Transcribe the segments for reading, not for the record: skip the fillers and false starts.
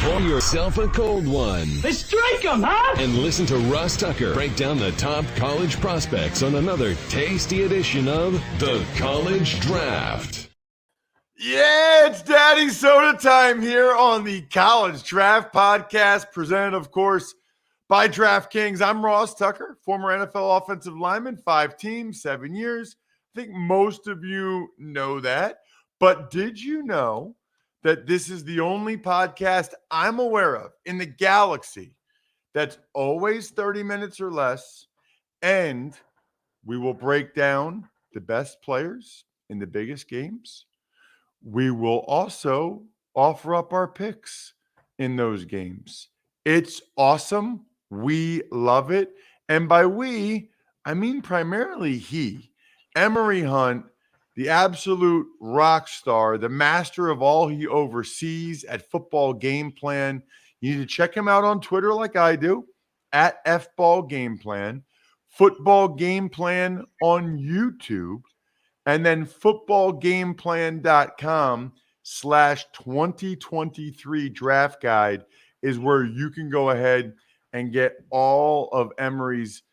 Pour yourself a cold one. Let's strike them, huh? And listen to Ross Tucker break down the top college prospects on another tasty edition of The College Draft. Yeah, it's Daddy Soda time here on the College Draft Podcast, presented, of course, by DraftKings. I'm Ross Tucker, former NFL offensive lineman, 5 teams, 7 years. I think most of you know that. But did you know that this is the only podcast I'm aware of in the galaxy that's always 30 minutes or less, and we will break down the best players in the biggest games. We will also offer up our picks in those games. It's awesome. We love it. And by we, I mean primarily he, Emory Hunt, the absolute rock star, the master of all he oversees at Football Game Plan. You need to check him out on Twitter like I do, at FBall Game Plan, Football Game Plan on YouTube, and then footballgameplan.com/2023 draft guide is where you can go ahead and get all of Emory's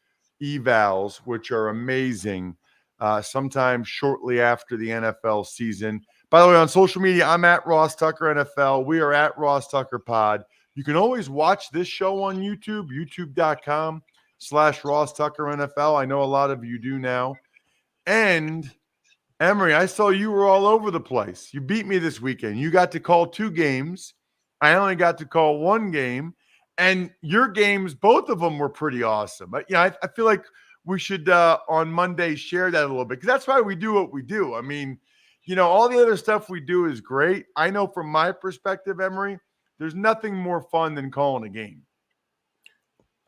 evals, which are amazing, sometime shortly after the NFL season. By the way, on social media, I'm at Ross Tucker NFL. We are at Ross Tucker Pod. You can always watch this show on YouTube, youtube.com/Ross Tucker NFL. I know a lot of you do now. And Emory, I saw you were all over the place. You beat me this weekend. You got to call 2 games. I only got to call 1 game. And your games, both of them were pretty awesome. But yeah, I feel like we should on Monday share that a little bit, because that's why we do what we do. I mean, you know, all the other stuff we do is great. I know from my perspective, Emory, there's nothing more fun than calling a game.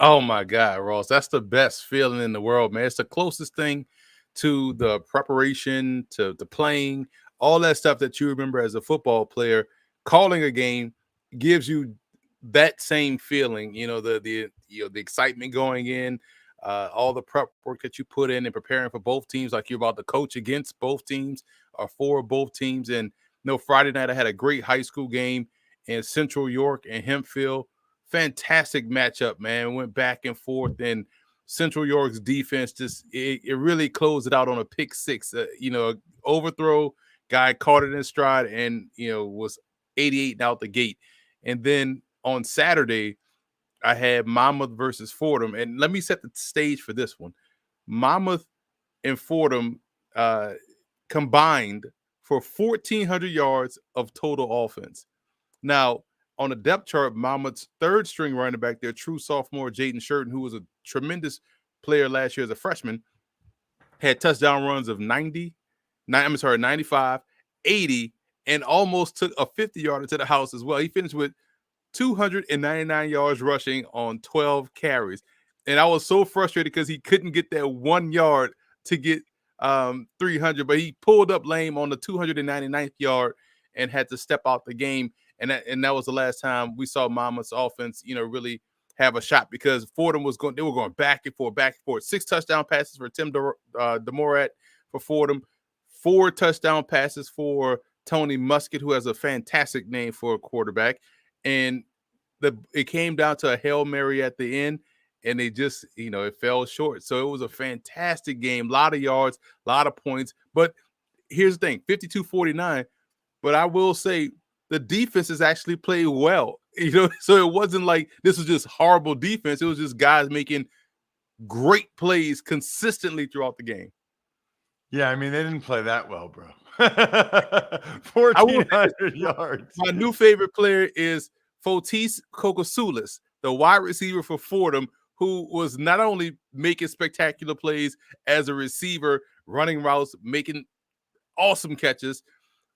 Oh my God, Ross, that's the best feeling in the world, man. It's the closest thing to the preparation, to the playing, all that stuff that you remember as a football player. Calling a game gives you that same feeling, you know, the excitement going in, all the prep work that you put in and preparing for both teams, like you're about to coach against both teams or for both teams. And Friday night I had a great high school game in Central York and Hempfield. Fantastic matchup, man. Went back and forth, and Central York's defense just it really closed it out on a pick 6. Overthrow, guy caught it in stride and was 88 out the gate. And then on Saturday, I had Monmouth versus Fordham, and let me set the stage for this one. Monmouth and Fordham combined for 1,400 yards of total offense. Now, on the depth chart, Monmouth's 3rd string running back, their true sophomore, Jaden Shurton, who was a tremendous player last year as a freshman, had touchdown runs of 95, 80, and almost took a 50-yarder to the house as well. He finished with 299 yards rushing on 12 carries. And I was so frustrated because he couldn't get that 1 yard to get 300, but he pulled up lame on the 299th yard and had to step out the game. And that was the last time we saw Monmouth's offense, really have a shot, because Fordham they were going back and forth. 6 touchdown passes for Tim DeMorat for Fordham, 4 touchdown passes for Tony Muskett, who has a fantastic name for a quarterback. And it came down to a Hail Mary at the end, and they just, it fell short. So it was a fantastic game, a lot of yards, a lot of points. But here's the thing, 52-49. But I will say, the defense has actually played well, so it wasn't like this was just horrible defense. It was just guys making great plays consistently throughout the game. Yeah, I mean, they didn't play that well, bro. 1,400 yards. My new favorite player is Fotis Kokosoulis, the wide receiver for Fordham, who was not only making spectacular plays as a receiver, running routes, making awesome catches,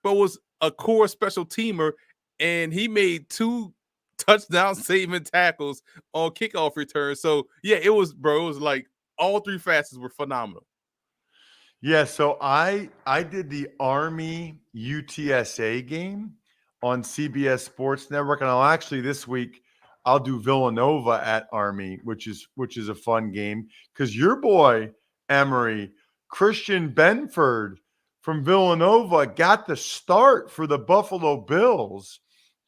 but was a core special teamer, and he made 2 touchdown saving tackles on kickoff returns. So yeah, it was like all 3 facets were phenomenal. Yeah, so I did the Army UTSA game on CBS Sports Network, and this week I'll do Villanova at Army, which is a fun game, because your boy Emory, Christian Benford from Villanova, got the start for the Buffalo Bills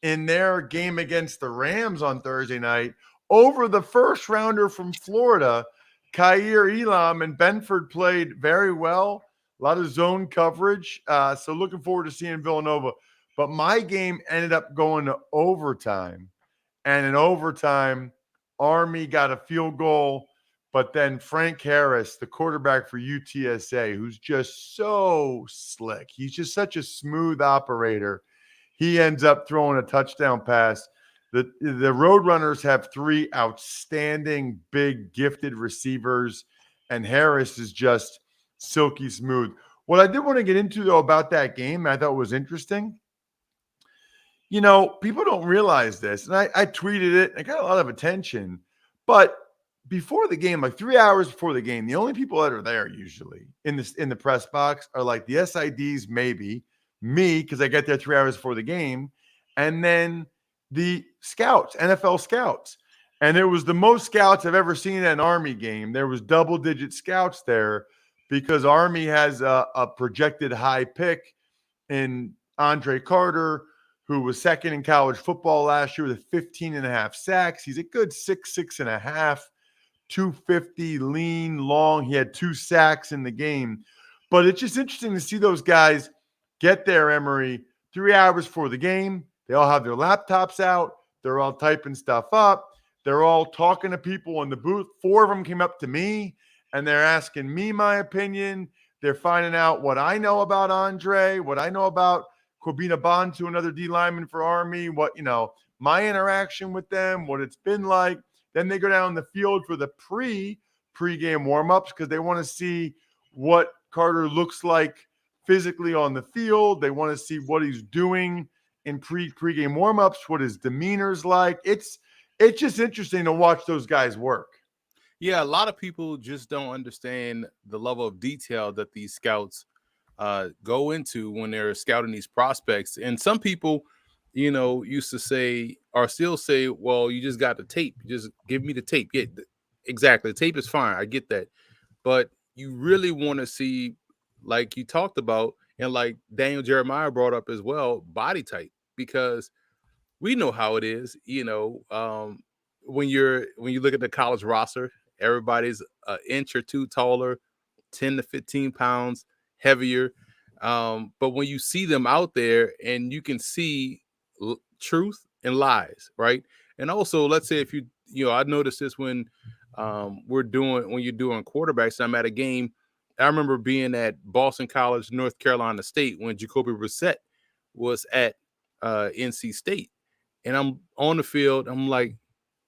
in their game against the Rams on Thursday night over the first rounder from Florida. Kaiir Elam and Benford played very well. A lot of zone coverage. So looking forward to seeing Villanova. But my game ended up going to overtime. And in overtime, Army got a field goal. But then Frank Harris, the quarterback for UTSA, who's just so slick. He's just such a smooth operator. He ends up throwing a touchdown pass. The Roadrunners have 3 outstanding, big, gifted receivers, and Harris is just silky smooth. What I did want to get into, though, about that game, I thought was interesting. People don't realize this, and I tweeted it. I got a lot of attention, but before the game, like 3 hours before the game, the only people that are there usually in the press box are like the SIDs, maybe me, because I get there 3 hours before the game, and then the scouts, NFL scouts. And it was the most scouts I've ever seen at an Army game. There was double-digit scouts there because Army has a projected high pick in Andre Carter, who was second in college football last year with 15.5 sacks. He's a good 6'6.5", 250, lean, long. He had 2 sacks in the game. But it's just interesting to see those guys get there, Emory, 3 hours before the game. They all have their laptops out. They're all typing stuff up. They're all talking to people in the booth. 4 of them came up to me, and they're asking me my opinion. They're finding out what I know about Andre, what I know about Corbina Bontu, another D lineman for Army, my interaction with them, what it's been like. Then they go down the field for the pregame warm-ups because they want to see what Carter looks like physically on the field. They want to see what he's doing in pregame warm-ups, what his demeanor's like. It's just interesting to watch those guys work. Yeah, a lot of people just don't understand the level of detail that these scouts go into when they're scouting these prospects. And some people, used to say or still say, well, you just got the tape. Just give me the tape. Yeah, exactly. The tape is fine. I get that. But you really want to see, like you talked about, and like Daniel Jeremiah brought up as well, body type, because we know how it is. When you look at the college roster, everybody's an inch or 2 taller, 10 to 15 pounds heavier. But when you see them out there and you can see truth and lies, right? And also, let's say if I noticed this when you're doing quarterbacks. I'm at a game. I remember being at Boston College, North Carolina State, when Jacoby Brissett was at NC State, and I'm on the field. I'm like,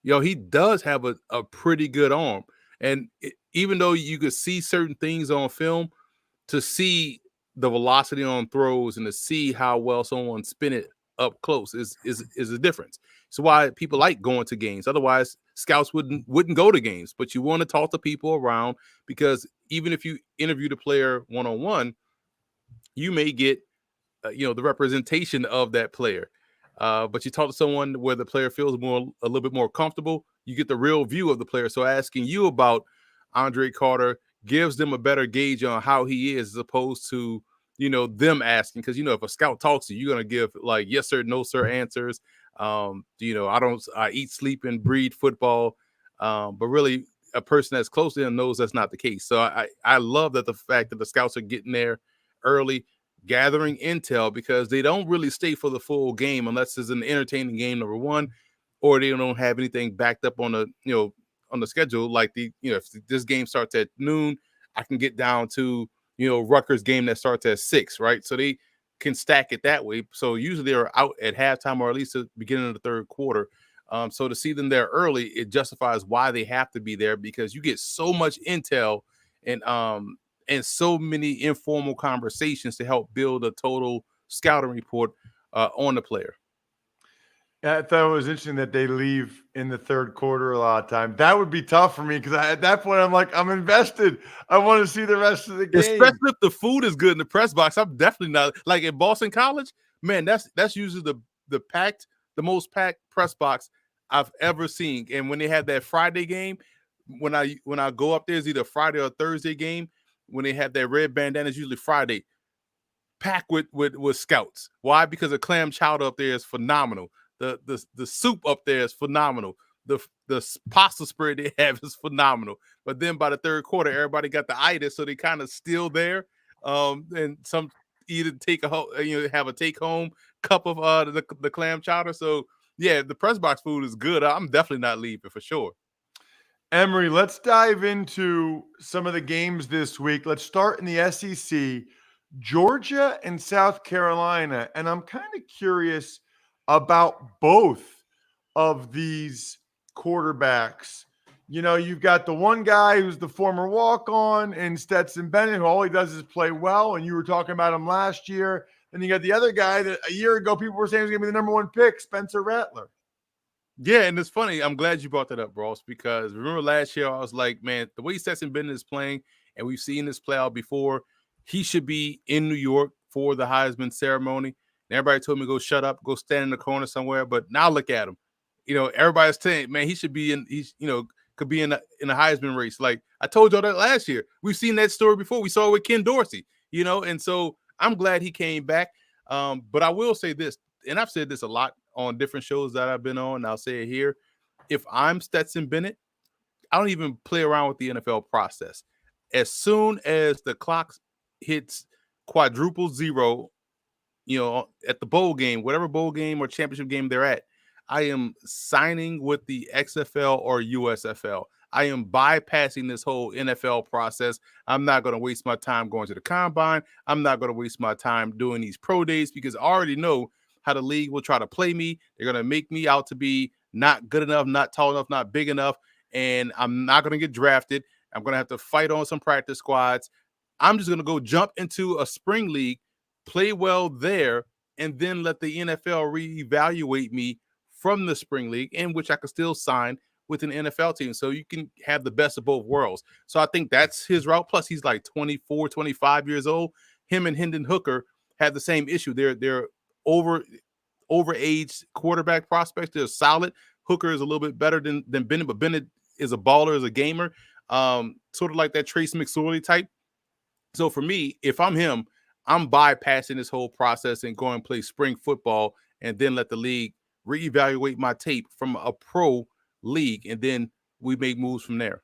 he does have a pretty good arm. And even though you could see certain things on film, to see the velocity on throws and to see how well someone spin it up close is a difference. So why people like going to games. Otherwise, scouts wouldn't go to games. But you want to talk to people around, because even if you interview the player one-on-one, you may get the representation of that player. But you talk to someone where the player feels a little bit more comfortable, you get the real view of the player. So asking you about Andre Carter gives them a better gauge on how he is, as opposed to, them asking. Because, if a scout talks to you, you're going to give like yes sir, no sir answers. I eat, sleep, and breed football. But really, a person that's close to him knows that's not the case. So I love that the fact that the scouts are getting there early, gathering intel, because they don't really stay for the full game unless it's an entertaining game, number one, or they don't have anything backed up on the schedule. Like if this game starts at noon, I can get down to Rutgers game that starts at 6, right? So they can stack it that way. So usually they're out at halftime or at least the beginning of the third quarter. So to see them there early, it justifies why they have to be there, because you get so much intel and so many informal conversations to help build a total scouting report on the player. Yeah, I thought it was interesting that they leave in the third quarter a lot of time. That would be tough for me, because at that point I'm like, I'm invested. I want to see the rest of the game. Especially if the food is good in the press box. I'm definitely not like at Boston College. Man, that's usually the most packed press box I've ever seen. And when they have that Friday game, when I go up there, it's either Friday or Thursday game. When they have that red bandana, it's usually Friday. Packed with scouts. Why? Because the clam chowder up there is phenomenal. the soup up there is phenomenal. The pasta spread they have is phenomenal. But then by the third quarter, everybody got the itis, so they kind of still there. And some either have a take home cup of the clam chowder. So yeah, the press box food is good. I'm definitely not leaving for sure. Emory, let's dive into some of the games this week. Let's start in the SEC, Georgia and South Carolina. And I'm kind of curious about both of these quarterbacks. You know, you've got the one guy who's the former walk-on and Stetson Bennett, who all he does is play well. And you were talking about him last year. And you got the other guy that a year ago people were saying was going to be the number one pick, Spencer Rattler. Yeah, and it's funny. I'm glad you brought that up, Ross, because remember last year I was like, man, the way Stetson Bennett is playing, and we've seen this play out before, he should be in New York for the Heisman ceremony. And everybody told me go shut up, go stand in the corner somewhere. But now look at him. You know, everybody's saying, man, he should be in. Could be in the Heisman race. Like I told y'all that last year. We've seen that story before. We saw it with Ken Dorsey. You know, and so I'm glad he came back. But I will say this, and I've said this a lot on different shows that I've been on, and I'll say it here. If I'm Stetson Bennett, I don't even play around with the NFL process. As soon as the clock hits quadruple zero, at the bowl game, whatever bowl game or championship game they're at, I am signing with the XFL or USFL. I am bypassing this whole NFL process. I'm not going to waste my time going to the combine. I'm not going to waste my time doing these pro days because I already know how the league will try to play me. They're going to make me out to be not good enough, not tall enough, not big enough, and I'm not going to get drafted. I'm going to have to fight on some practice squads. I'm just going to go jump into a spring league, play well there, and then let the NFL reevaluate me from the spring league, in which I could still sign with an NFL team. So you can have the best of both worlds. So I think that's his route. Plus, he's like 24, 25 years old. Him and Hendon Hooker have the same issue. They're overaged quarterback prospects. They're solid. Hooker is a little bit better than Bennett, but Bennett is a baller, is a gamer, sort of like that Trace McSorley type. So for me, if I'm him, I'm bypassing this whole process and going and play spring football and then let the league reevaluate my tape from a pro league, and then we make moves from there.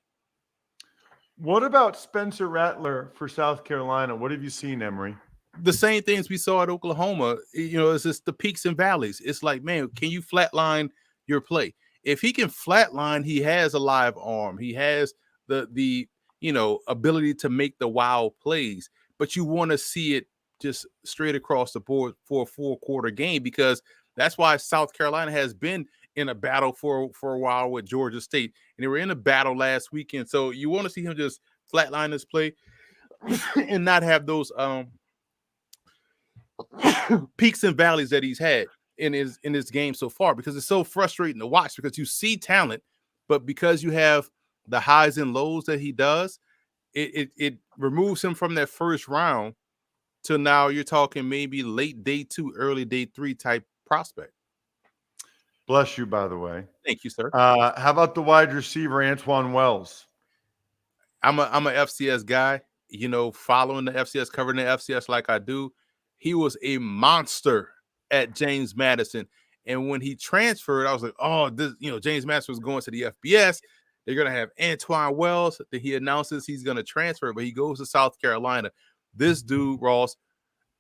What about Spencer Rattler for South Carolina? What have you seen, Emory? The same things we saw at Oklahoma. It's just the peaks and valleys. It's like, man, can you flatline your play? If he can flatline, he has a live arm. He has the ability to make the wild plays, but you want to see it just straight across the board for a 4-quarter game, because that's why South Carolina has been in a battle for a while with Georgia State, and they were in a battle last weekend. So you want to see him just flatline his play and not have those peaks and valleys that he's had in his game so far, because it's so frustrating to watch, because you see talent, but because you have the highs and lows that he does, it removes him from that first round to now you're talking maybe late day 2, early day 3 type prospect. Bless you, by the way. Thank you, sir. How about the wide receiver, Antoine Wells? I'm a FCS guy, following the FCS, covering the FCS like I do. He was a monster at James Madison. And when he transferred, I was like, oh, this, James Madison was going to the FBS. They're going to have Antoine Wells. That he announces he's going to transfer, but he goes to South Carolina. This dude, Ross,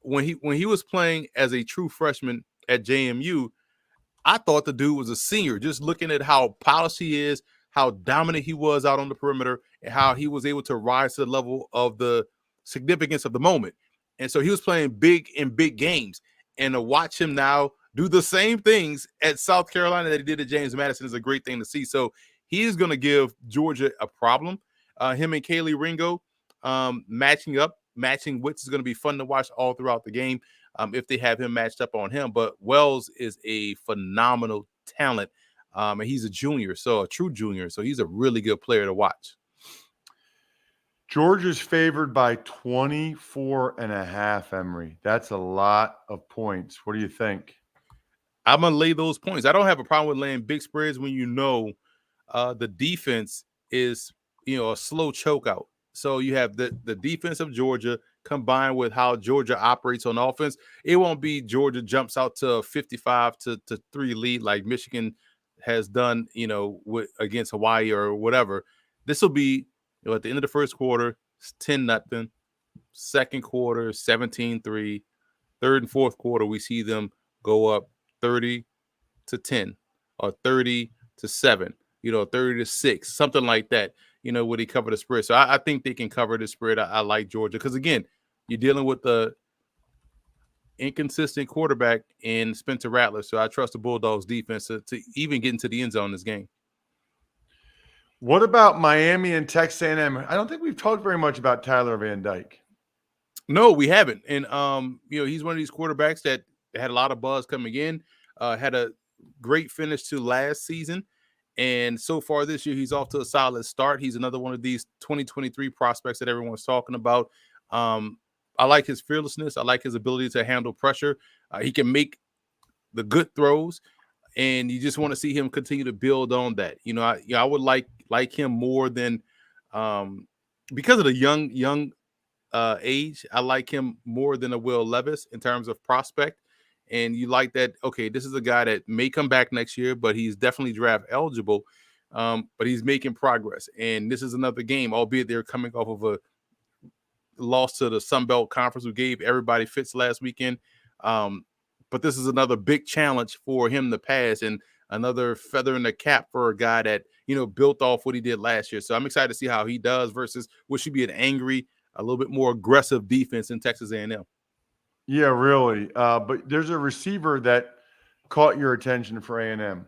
when he was playing as a true freshman at JMU, I thought the dude was a senior, just looking at how polished he is, how dominant he was out on the perimeter, and how he was able to rise to the level of the significance of the moment. And so he was playing big in big games. And to watch him now do the same things at South Carolina that he did at James Madison is a great thing to see. So he is going to give Georgia a problem. Him and Kaylee Ringo matching wits is going to be fun to watch all throughout the game if they have him matched up on him. But Wells is a phenomenal talent, and he's a junior, so a true junior. So he's a really good player to watch. Georgia's favored by 24.5, Emory. That's a lot of points. What do you think? I'm going to lay those points. I don't have a problem with laying big spreads when the defense is, a slow choke out. So you have the defense of Georgia, combined with how Georgia operates on offense, it won't be Georgia jumps out to a 55 to 3 lead like Michigan has done, against Hawaii or whatever. This will be, at the end of the first quarter, it's 10-0. Second quarter, 17-3. Third and fourth quarter, we see them go up 30-10 or 30-7, 30-6, something like that, where they cover the spread. So I think they can cover the spread. I like Georgia because, again, you're dealing with the inconsistent quarterback in Spencer Rattler. So I trust the Bulldogs defense to even get into the end zone in this game. What about Miami and Texas A&M? I don't think we've talked very much about Tyler Van Dyke. No, we haven't. And, he's one of these quarterbacks that had a lot of buzz coming in, had a great finish to last season. And so far this year, he's off to a solid start. He's another one of these 2023 prospects that everyone's talking about. I like his fearlessness. I like his ability to handle pressure. He can make the good throws, and you just want to see him continue to build on that. I would like him more than because of the young age. I like him more than a Will Levis in terms of prospect. And you like that, okay, this is a guy that may come back next year, but he's definitely draft eligible. But he's making progress. And this is another game, albeit they're coming off of a loss to the Sun Belt Conference, who gave everybody fits last weekend. But this is another big challenge for him to pass, and another feather in the cap for a guy that, built off what he did last year. So I'm excited to see how he does versus what should be an angry, a little bit more aggressive defense in Texas A&M. Yeah, really. But there's a receiver that caught your attention for A&M.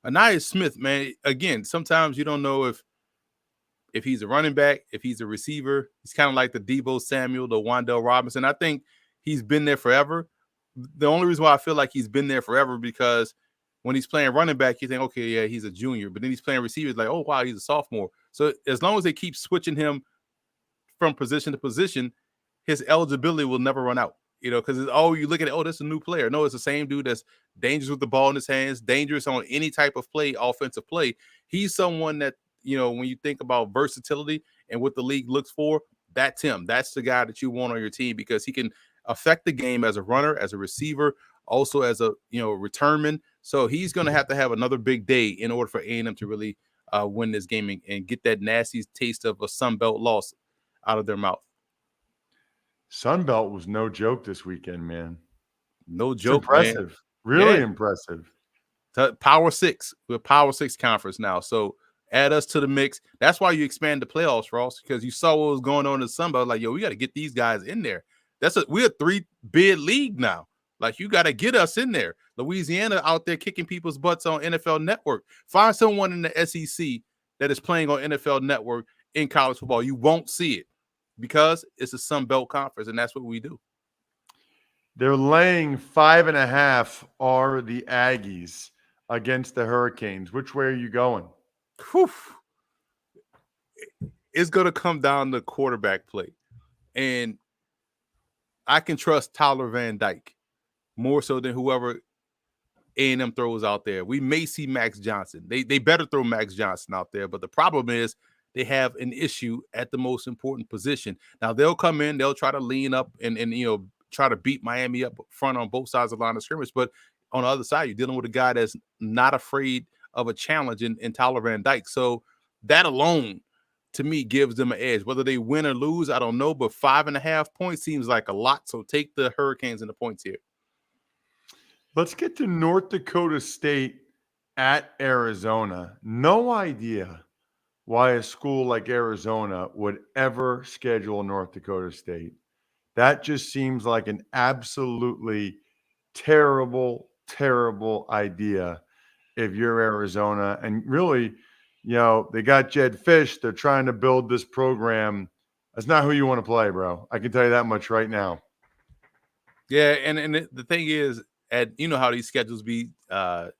Anais Smith, man. Again, sometimes you don't know if he's a running back, if he's a receiver. He's kind of like the Deebo Samuel, the Wan'Dale Robinson. I think he's been there forever. The only reason why I feel like he's been there forever because when he's playing running back, you think, okay, yeah, he's a junior. But then he's playing receiver, it's like, oh, wow, he's a sophomore. So as long as they keep switching him from position to position, his eligibility will never run out. Because you look at it, this is a new player. No, it's the same dude that's dangerous with the ball in his hands, dangerous on any type of play, offensive play. He's someone that, when you think about versatility and what the league looks for, that's him. That's the guy that you want on your team because he can affect the game as a runner, as a receiver, also as a, returnman. So he's going to have another big day in order for A&M to really win this game and get that nasty taste of a Sun Belt loss out of their mouth. Sun Belt was no joke this weekend, man. No joke, impressive. Man. Really impressive. Power 6. We're Power 6 conference now. So add us to the mix. That's why you expand the playoffs, Ross, because you saw what was going on in the Sun Belt. Like, yo, we got to get these guys in there. We're a 3-bid league now. Like, you got to get us in there. Louisiana out there kicking people's butts on NFL Network. Find someone in the SEC that is playing on NFL Network in college football. You won't see it because it's a Sun Belt conference, and that's what we do. They're laying 5.5 are the Aggies against the Hurricanes. Which way are you going? Whew. It's going to come down to quarterback play. And I can trust Tyler Van Dyke more so than whoever A&M throws out there. We may see Max Johnson. They better throw Max Johnson out there. But the problem is they have an issue at the most important position. Now, they'll come in. They'll try to lean up and try to beat Miami up front on both sides of the line of scrimmage. But on the other side, you're dealing with a guy that's not afraid of a challenge in Tyler Van Dyke. So that alone, to me, gives them an edge. Whether they win or lose, I don't know. But 5.5 points seems like a lot. So take the Hurricanes and the points here. Let's get to North Dakota State at Arizona. No idea why a school like Arizona would ever schedule North Dakota State. That just seems like an absolutely terrible, terrible idea if you're Arizona. And really, they got Jed Fish. They're trying to build this program. That's not who you want to play, bro. I can tell you that much right now. Yeah, and the thing is, how these schedules tend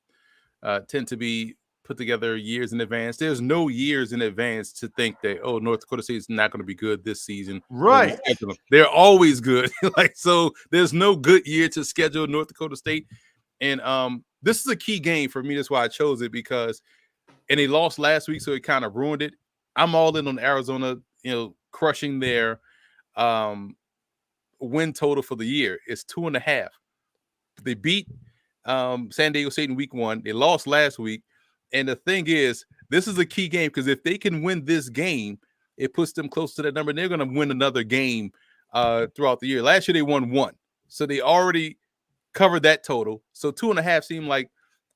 to be put together years in advance. There's no years in advance to think that, North Dakota State is not going to be good this season. Right. They're always good. So there's no good year to schedule North Dakota State. And this is a key game for me. That's why I chose it and they lost last week, so it kind of ruined it. I'm all in on Arizona, crushing their win total for the year. It's 2.5. They beat San Diego State in week 1. They lost last week. And the thing is, this is a key game because if they can win this game, it puts them close to that number. And they're going to win another game throughout the year. Last year, they won 1. So they already covered that total. So 2.5 seemed like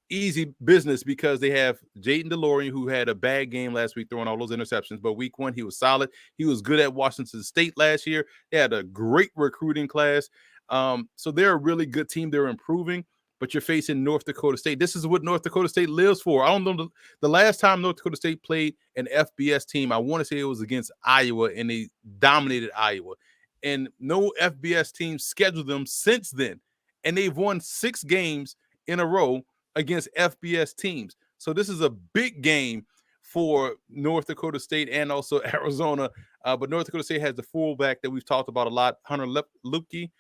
easy business because they have Jayden DeLorean, who had a bad game last week throwing all those interceptions. But week 1, he was solid. He was good at Washington State last year. They had a great recruiting class. So they're a really good team. They're improving. But you're facing North Dakota State. This is what North Dakota State lives for. I don't know the last time North Dakota State played an FBS team, I want to say it was against Iowa, and they dominated Iowa. And no FBS team scheduled them since then. And they've won 6 games in a row against FBS teams. So this is a big game for North Dakota State and also Arizona. But North Dakota State has the fullback that we've talked about a lot, Hunter Luepke.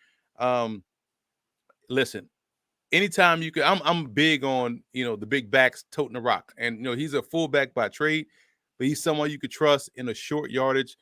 Listen, anytime you can, I'm big on, the big backs toting the rock. And, he's a fullback by trade, but he's someone you could trust in a short yardage,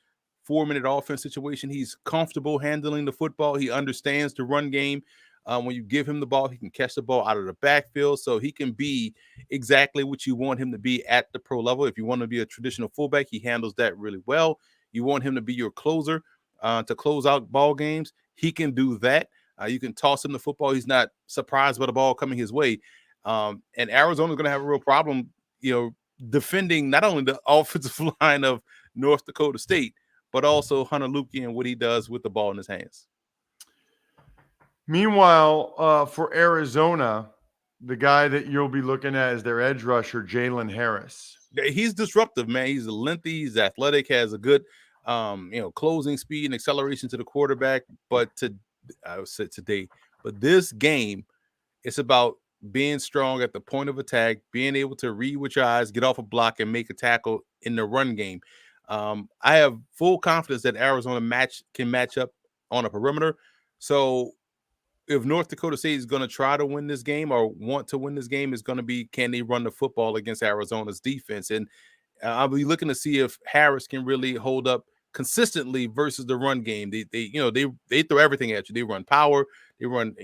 4-minute offense situation. He's comfortable handling the football. He understands the run game. When you give him the ball, he can catch the ball out of the backfield. So he can be exactly what you want him to be at the pro level. If you want to be a traditional fullback, he handles that really well. You want him to be your closer to close out ball games. He can do that. You can toss him the football. He's not surprised by the ball coming his way. And Arizona's going to have a real problem, defending not only the offensive line of North Dakota State, but also Hunter Luepke and what he does with the ball in his hands. Meanwhile, for Arizona, the guy that you'll be looking at is their edge rusher, Jalen Harris. He's disruptive, man. He's lengthy. He's athletic, has a good, closing speed and acceleration to the quarterback. But I would say today, but this game, it's about being strong at the point of attack, being able to read with your eyes, get off a block, and make a tackle in the run game. I have full confidence that Arizona can match up on a perimeter. So if North Dakota State is going to try to win this game or want to win this game, is going to be, can they run the football against Arizona's defense? And I'll be looking to see if Harris can really hold up consistently versus the run game. They throw everything at you. They run power. They run,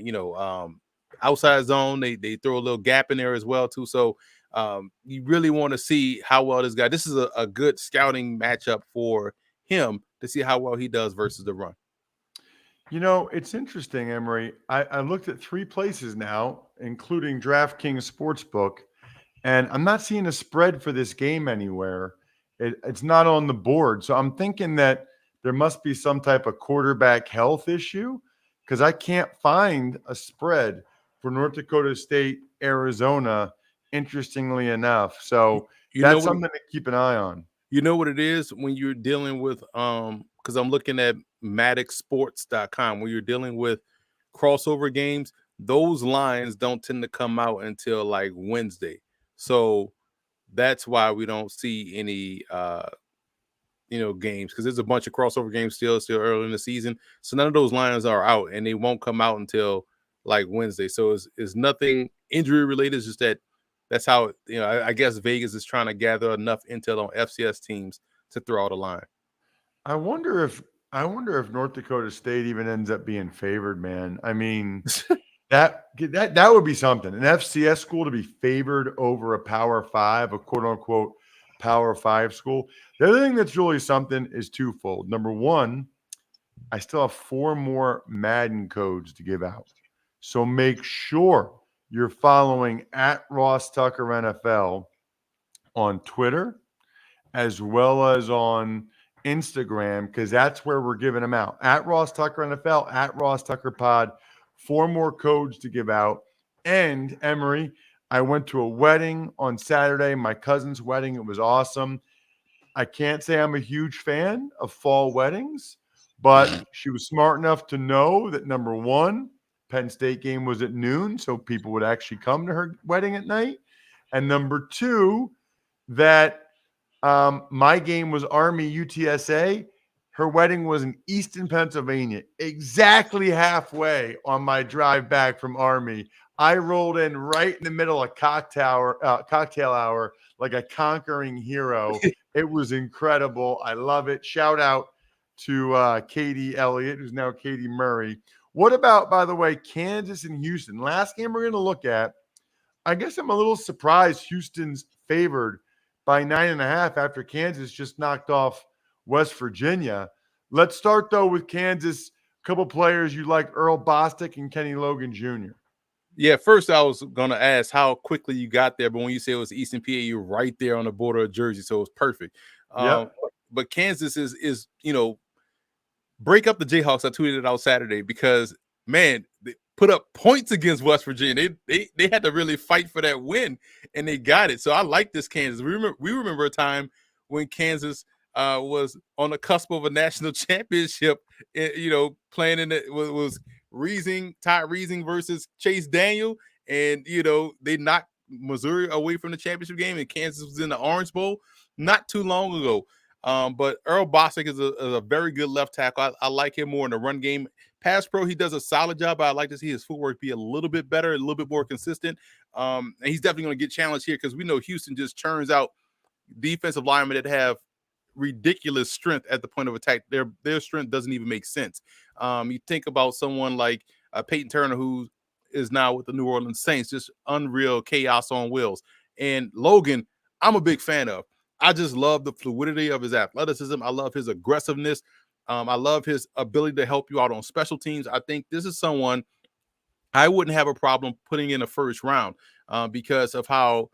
outside zone. They throw a little gap in there as well too. So you really want to see how well this guy. This is a good scouting matchup for him to see how well he does versus the run. It's interesting, Emory. I looked at 3 places now, including DraftKings Sportsbook, and I'm not seeing a spread for this game anywhere. It's not on the board. So I'm thinking that there must be some type of quarterback health issue because I can't find a spread for North Dakota State, Arizona, interestingly enough. So that's something to keep an eye on. You know what it is when you're dealing with because I'm looking at MaddoxSports.com, when you're dealing with crossover games, those lines don't tend to come out until like Wednesday. So that's why we don't see any games, because there's a bunch of crossover games still early in the season. So none of those lines are out, and they won't come out until like Wednesday. So it's nothing injury related. It's just that's how I guess Vegas is trying to gather enough intel on FCS teams to throw out a line. I wonder if North Dakota State even ends up being favored, man. I mean, that would be something. An FCS school to be favored over a Power 5, a quote unquote Power 5 school. The other thing that's really something is twofold. Number one, I still have 4 more Madden codes to give out. So make sure you're following at Ross Tucker NFL on Twitter as well as on Instagram, because that's where we're giving them out. At Ross Tucker NFL, at Ross Tucker Pod, 4 more codes to give out. And Emory, I went to a wedding on Saturday, my cousin's wedding. It was awesome. I can't say I'm a huge fan of fall weddings, but she was smart enough to know that, number one, Penn State game was at noon, so people would actually come to her wedding at night. And number two, that my game was Army UTSA. Her wedding was in Easton, Pennsylvania, exactly halfway on my drive back from Army. I rolled in right in the middle of cocktail hour like a conquering hero. It was incredible. I love it. Shout out to Katie Elliott, who's now Katie Murray. What about, by the way, Kansas and Houston? Last game we're going to look at, I guess I'm a little surprised Houston's favored by 9.5 after Kansas just knocked off West Virginia. Let's start, though, with Kansas. A couple players you like, Earl Bostic and Kenny Logan Jr. Yeah, first I was going to ask how quickly you got there, but when you say it was Eastern PA, you're right there on the border of Jersey, so it's perfect. Yep. But Kansas is break up the Jayhawks. I tweeted it out Saturday because, man, they put up points against West Virginia. They had to really fight for that win, and they got it. So I like this Kansas. We remember a time when Kansas was on the cusp of a national championship, playing in it was Todd Reesing versus Chase Daniel, and they knocked Missouri away from the championship game, and Kansas was in the Orange Bowl not too long ago. But Earl Bostic is a very good left tackle. I like him more in the run game. Pass pro, he does a solid job, but I like to see his footwork be a little bit better, a little bit more consistent. And he's definitely going to get challenged here because we know Houston just churns out defensive linemen that have ridiculous strength at the point of attack. Their strength doesn't even make sense. You think about someone like Peyton Turner, who is now with the New Orleans Saints, just unreal chaos on wheels. And Logan, I'm a big fan of. I just love the fluidity of his athleticism. I love his aggressiveness. I love his ability to help you out on special teams. I think this is someone I wouldn't have a problem putting in a first round because of how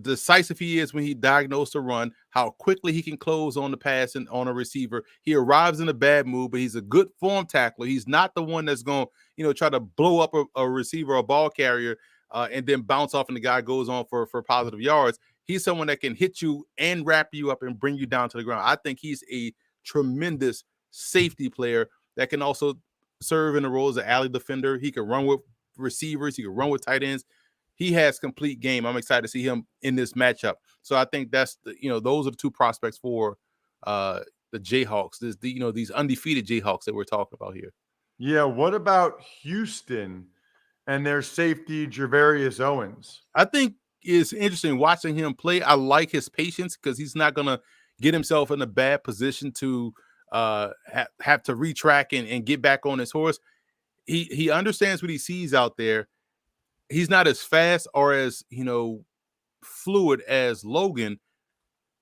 decisive he is when he diagnosed a run, how quickly he can close on the pass and on a receiver. He arrives in a bad mood, but he's a good form tackler. He's not the one that's going to try to blow up a receiver or a ball carrier and then bounce off and the guy goes on for positive yards. He's someone that can hit you and wrap you up and bring you down to the ground. I think he's a tremendous safety player that can also serve in the role as an alley defender. He can run with receivers. He can run with tight ends. He has complete game. I'm excited to see him in this matchup. So I think that's those are the two prospects for the Jayhawks. These undefeated Jayhawks that we're talking about here. Yeah. What about Houston and their safety, Jervarius Owens? I think it's interesting watching him play. I like his patience because he's not going to get himself in a bad position to have to retrack and get back on his horse. He understands what he sees out there. He's not as fast or as fluid as Logan,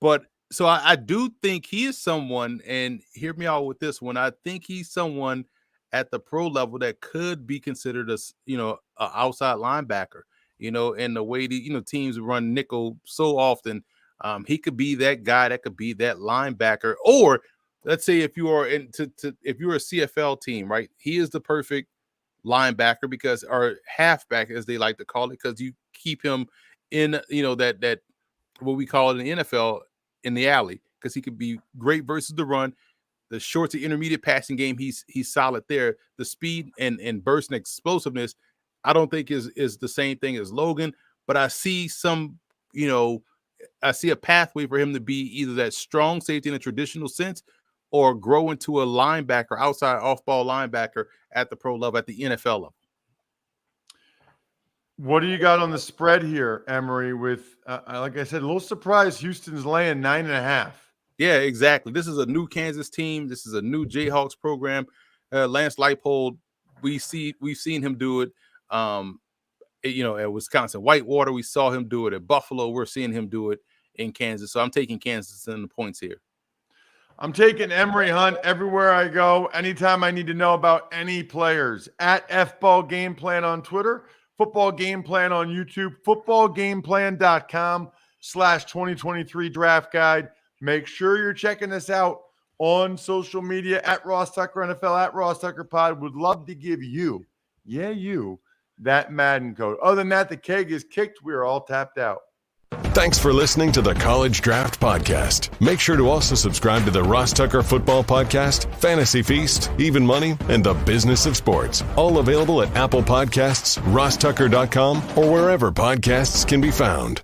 but so I do think he is someone, and hear me out with this one. I think he's someone at the pro level that could be considered as an outside linebacker. And the way teams run nickel so often, he could be that guy that could be that linebacker. Or let's say if you are if you're a CFL team, right? He is the perfect linebacker because, or halfback as they like to call it, because you keep him in that what we call it in the NFL in the alley, because he could be great versus the run. The short to intermediate passing game, he's solid there. The speed and burst and explosiveness, I don't think is the same thing as Logan, but I see I see a pathway for him to be either that strong safety in a traditional sense or grow into a linebacker, outside off-ball linebacker at the pro level, at the NFL level. What do you got on the spread here, Emory? With like I said, a little surprised Houston's laying 9.5. Yeah, exactly. This is a new Kansas team. This is a new Jayhawks program. Lance Leipold, we've seen him do it. At Wisconsin Whitewater, we saw him do it. At Buffalo, we're seeing him do it in Kansas. So I'm taking Kansas in the points here. I'm taking Emory Hunt everywhere I go. Anytime I need to know about any players, at FBall Game Plan on Twitter, Football Game Plan on YouTube, footballgameplan.com/2023 draft guide. Make sure you're checking us out on social media at Ross Tucker NFL, at Ross Tucker Pod. Would love to give you, that Madden code. Other than that, the keg is kicked. We are all tapped out. Thanks for listening to the College Draft Podcast. Make sure to also subscribe to the Ross Tucker Football Podcast, Fantasy Feast, Even Money, and The Business of Sports. All available at Apple Podcasts, rosstucker.com, or wherever podcasts can be found.